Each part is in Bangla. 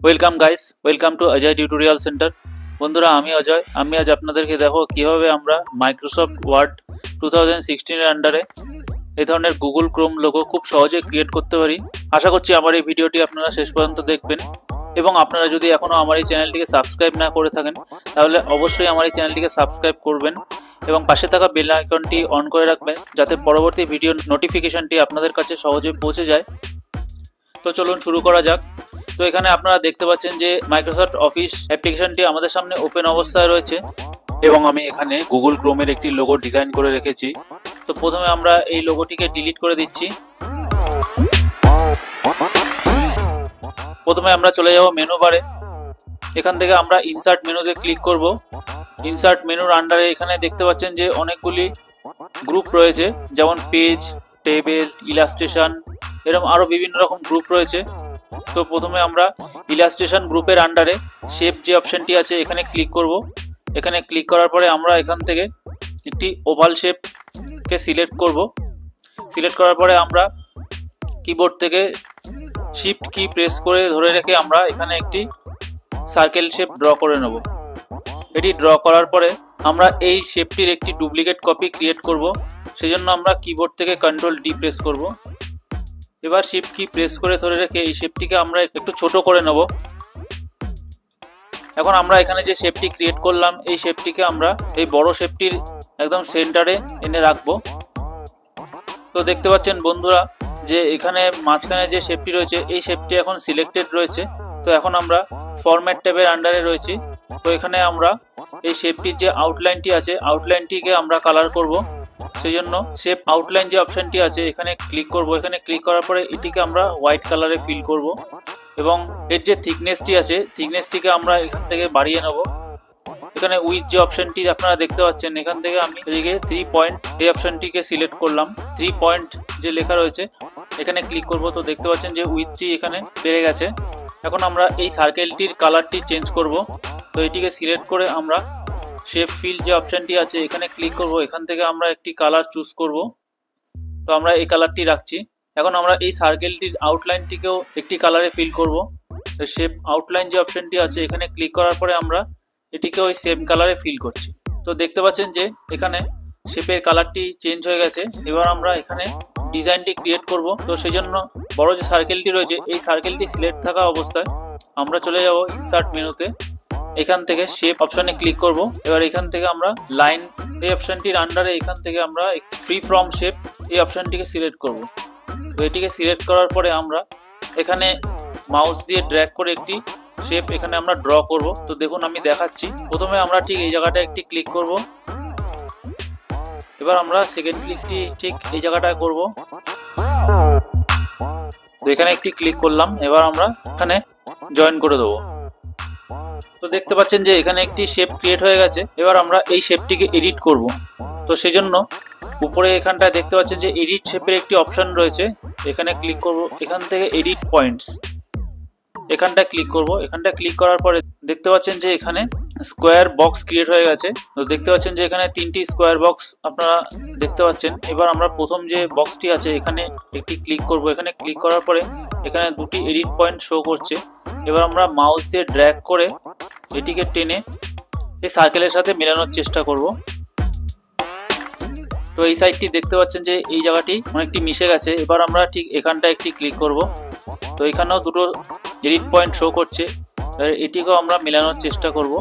Welcome guys, welcome to Ajay tutorial centre. বন্ধুরা, আমি অজয়। আমি আজ আপনাদেরকে দেখো কিভাবে আমরা মাইক্রোসফট ওয়ার্ড 2016 এর আন্ডারে এই ধরনের গুগল ক্রোম লোগো খুব সহজে ক্রিয়েট করতে পারি। আশা করছি আমার এই ভিডিওটি আপনারা শেষ পর্যন্ত দেখবেন, এবং আপনারা যদি এখনও আমার এই চ্যানেলটিকে সাবস্ক্রাইব না করে থাকেন তাহলে অবশ্যই আমার এই চ্যানেলটিকে সাবস্ক্রাইব করবেন এবং পাশে থাকা বেল আইকনটি অন করে রাখবেন যাতে পরবর্তী ভিডিও নোটিফিকেশনটি আপনাদের কাছে সহজে পৌঁছে যায়। তো চলুন শুরু করা যাক। তো এখানে আপনারা দেখতে পাচ্ছেন যে মাইক্রোসফট অফিস অ্যাপ্লিকেশনটি আমাদের সামনে ওপেন অবস্থায় রয়েছে এবং আমি এখানে গুগল ক্রোমের একটি লোগো ডিজাইন করে রেখেছি। তো প্রথমে আমরা এই লোগোটিকে ডিলিট করে দিচ্ছি। প্রথমে আমরা চলে যাব মেনু বারে। এখান থেকে আমরা ইনসার্ট মেনুতে ক্লিক করব। ইনসার্ট মেনুর আন্ডারে এখানে দেখতে পাচ্ছেন যে অনেকগুলি গ্রুপ রয়েছে, যেমন পেজ, টেবিল, ইলাস্ট্রেশন, এরকম আরও বিভিন্ন রকম গ্রুপ রয়েছে। তো প্রথমে আমরা ইলাস্ট্রেশন গ্রুপের আন্ডারে শেপ যে অপশনটি আছে এখানে ক্লিক করব। এখানে ক্লিক করার পরে আমরা এখান থেকে একটি ওভাল শেপকে সিলেক্ট করব। সিলেক্ট করার পরে আমরা কিবোর্ড থেকে শিফট কি প্রেস করে ধরে রেখে আমরা এখানে একটি সার্কেল শেপ ড্র করে নেব। এটি ড্র করার পরে আমরা এই শেপটির একটি ডুপ্লিকেট কপি ক্রিয়েট করব। সেজন্য আমরা কিবোর্ড থেকে কন্ট্রোল ডি প্রেস করব। এবার শিফট কি প্রেস করে ধরে রেখে এই শেপটিকে আমরা একটু ছোট করে নেব। এখন আমরা এখানে যে শেপটি ক্রিয়েট করলাম এই শেপটিকে আমরা এই বড় শেপটির একদম সেন্টারে এনে রাখবো। তো দেখতে পাচ্ছেন বন্ধুরা যে এখানে মাঝখানে যে শেপটি রয়েছে এই শেপটি এখন সিলেক্টেড রয়েছে। তো এখন আমরা ফরম্যাট ট্যাবের আন্ডারে রয়েছি। তো এখানে আমরা এই শেপটির যে আউটলাইনটি আছে আউটলাইনটিকে আমরা কালার করব। সেই জন্য শেপ আউটলাইন যে অপশনটি আছে এখানে ক্লিক করব। এখানে ক্লিক করার পরে এটিকে আমরা হোয়াইট কালারে ফিল করব এবং এর যে থিকনেসটি আছে থিকনেসটিকে আমরা এখান থেকে বাড়িয়ে নেব। এখানে উইথ যে অপশনটি আপনারা দেখতে পাচ্ছেন এখান থেকে আমি এদিকে 3 পয়েন্ট এই অপশনটিকে সিলেক্ট করলাম। 3 পয়েন্ট যে লেখা রয়েছে এখানে ক্লিক করব। তো দেখতে পাচ্ছেন যে উইথটি এখানে বেড়ে গেছে। এখন আমরা এই সার্কেলটির কালারটি চেঞ্জ করব। তো এটিকে সিলেক্ট করে আমরা শেপ ফিল যে অপশনটি আছে এখানে ক্লিক করব। এখান থেকে আমরা একটি কালার চুজ করব। তো আমরা এই কালারটি রাখছি। এখন আমরা এই সার্কেলটির আউটলাইনটিকেও একটি কালারে ফিল করব। তো শেপ আউটলাইন যে অপশনটি আছে এখানে ক্লিক করার পরে আমরা এটিকে ওই সেম কালারে ফিল করছি। তো দেখতে পাচ্ছেন যে এখানে শেপের কালারটি চেঞ্জ হয়ে গেছে। এবার আমরা এখানে ডিজাইনটি ক্রিয়েট করব। তো সেই জন্য বড় যে সার্কেলটি রয়েছে এই সার্কেলটি সিলেক্ট থাকা অবস্থায় আমরা চলে যাব ইনসার্ট মেনুতে। এখান থেকে শেপ অপশনে ক্লিক করব। এবার এখান থেকে আমরা লাইন এই অপশনটির আন্ডারে এখান থেকে আমরা ফ্রি ফ্রম শেপ এই অপশনটিকে সিলেক্ট করব। তো এটিকে সিলেক্ট করার পরে আমরা এখানে মাউস দিয়ে ড্র্যাগ করে একটি শেপ এখানে আমরা ড্র করব। তো দেখুন আমি দেখাচ্ছি। প্রথমে আমরা ঠিক এই জায়গাটায় একটি ক্লিক করব। এবার আমরা সেকেন্ড ক্লিকটি ঠিক এই জায়গাটায় করব। তো এখানে একটি ক্লিক করলাম। এবার আমরা এখানে জয়েন করে দেবো। তো দেখতে পাচ্ছেন যে এখানে একটি শেপ ক্রিয়েট হয়ে গেছে। এবার আমরা এই শেপটিকে এডিট করব। তো সেজন্য উপরে এখানটায় দেখতে পাচ্ছেন যে এডিট শেপের একটি অপশন রয়েছে, এখানে ক্লিক করব। এখান থেকে এডিট পয়েন্টস এখানটায় ক্লিক করব। এখানটায় ক্লিক করার পরে দেখতে পাচ্ছেন যে এখানে স্কোয়ার বক্স ক্রিয়েট হয়ে গেছে। তো দেখতে পাচ্ছেন যে এখানে 3টি স্কোয়ার বক্স আপনারা দেখতে পাচ্ছেন। এবার আমরা প্রথম যে বক্সটি আছে এখানে একটি ক্লিক করব। এখানে ক্লিক করার পরে এখানে দুটি এডিট পয়েন্ট শো করছে। এবার আমরা মাউস দিয়ে ড্র্যাগ করে এটিকে টেনে এই সার্কেলের সাথে মেলানোর চেষ্টা করব। তো এই সাইডটি দেখতে পাচ্ছেন যে এই জায়গাটি অনেকটি মিশে গেছে। এবার আমরা ঠিক এখানটায় একটি ক্লিক করব। তো এখানেও দুটো এডিট পয়েন্ট শো করছে, এটিকেও আমরা মেলানোর চেষ্টা করব।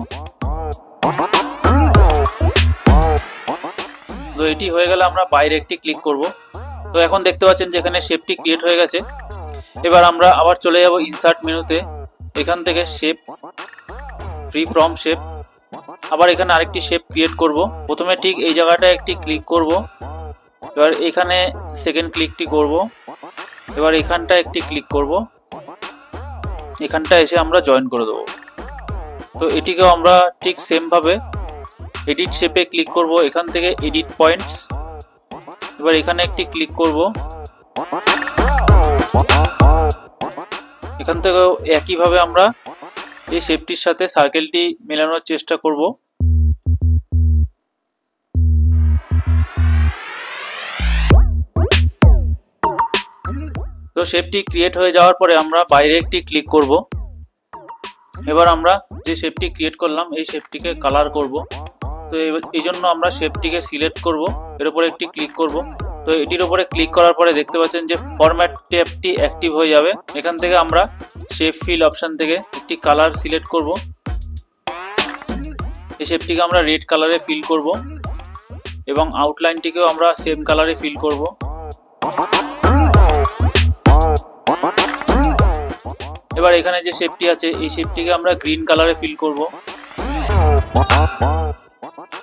তো এটি হয়ে গেলে আমরা বাইরে একটি ক্লিক করব। তো এখন দেখতে পাচ্ছেন যে এখানে শেপটি ক্রিয়েট হয়ে গেছে। এবার আমরা আবার চলে যাব ইনসার্ট মেনুতে। এখান থেকে শেপ ফ্রি ফ্রম শেপ আবার এখানে আরেকটি শেপ ক্রিয়েট করব। প্রথমে ঠিক এই জায়গাটায় একটি ক্লিক করব। এবার এখানে সেকেন্ড ক্লিকটি করব। এবার এখানটা একটি ক্লিক করব। এখানটা এসে আমরা জয়েন করে দেবো। তো এটিকেও আমরা ঠিক সেম ভাবে এডিট শেপে ক্লিক করব। এখান থেকে এডিট পয়েন্টস এবার এখানে একটি ক্লিক করব। এখান থেকেও একইভাবে আমরা এই শেপটির সাথে সার্কেলটি মেলানোর চেষ্টা করব। তো শেপটি ক্রিয়েট হয়ে যাওয়ার পরে আমরা বাইরে একটি ক্লিক করব। এবার আমরা যে শেপটি ক্রিয়েট করলাম এই শেপটিকে কালার করব। তো এই জন্য আমরা শেপটিকে সিলেক্ট করব, এর উপরে একটি ক্লিক করব। তো এটির উপরে ক্লিক করার পরে দেখতে পাচ্ছেন যে ফরম্যাট ট্যাবটি অ্যাক্টিভ হয়ে যাবে। এখান থেকে আমরা শেপ ফিল অপশন থেকে একটি কালার সিলেক্ট করব। এই শেপটিকে আমরা রেড কালারে ফিল করব এবং আউটলাইনটিকেও আমরা সেম কালারে ফিল করব। এবার এখানে যে শেপটি আছে এই শেপটিকে আমরা গ্রিন কালারে ফিল করব।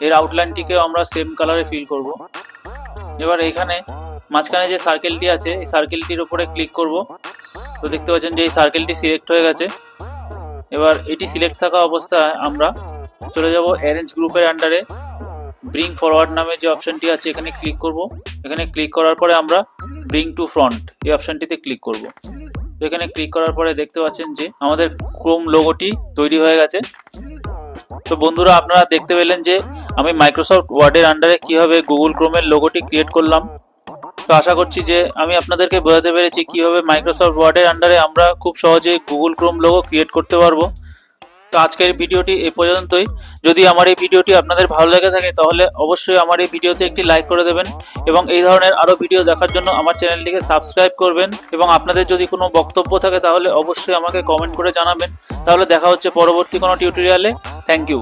এর আউটলাইনটিকেও আমরা সেম কালারে ফিল করব। এবার এখানে মাঝখানে যে সার্কেলটি আছে এই সার্কেলটির উপরে ক্লিক করব। তো দেখতে পাচ্ছেন যে এই সার্কেলটি সিলেক্ট হয়ে গেছে। এবার এটি সিলেক্ট থাকা অবস্থায় আমরা চলে যাব অ্যারেঞ্জ গ্রুপের আন্ডারে ব্রিং ফরওয়ার্ড নামে যে অপশনটি আছে এখানে ক্লিক করব। এখানে ক্লিক করার পরে আমরা ব্রিং টু ফ্রন্ট এই অপশনটিতে ক্লিক করব। এখানে ক্লিক করার পরে দেখতে পাচ্ছেন যে আমাদের ক্রোম লোগোটি তৈরি হয়ে গেছে। তো বন্ধুরা, আপনারা দেখতে পেলেন যে আমি মাইক্রোসফট ওয়ার্ডের আন্ডারে কিভাবে গুগল ক্রোমের লোগোটি ক্রিয়েট করলাম। তো আশা করছি যে আমি আপনাদেরকে বোঝাতে পেরেছি কিভাবে মাইক্রোসফট ওয়ার্ডের আন্ডারে আমরা খুব সহজে গুগল ক্রোম লোগো ক্রিয়েট করতে পারবো। তো আজকের ভিডিওটি এই পর্যন্তই। যদি আমার এই ভিডিওটি আপনাদের ভালো লেগে থাকে তাহলে অবশ্যই আমার এই ভিডিওতে একটি লাইক করে দেবেন এবং এই ধরনের আরও ভিডিও দেখার জন্য আমার চ্যানেলটিকে সাবস্ক্রাইব করবেন। এবং আপনাদের যদি কোনো বক্তব্য থাকে তাহলে অবশ্যই আমাকে কমেন্ট করে জানাবেন। তাহলে দেখা হচ্ছে পরবর্তী কোনো টিউটোরিয়ালে। Thank you.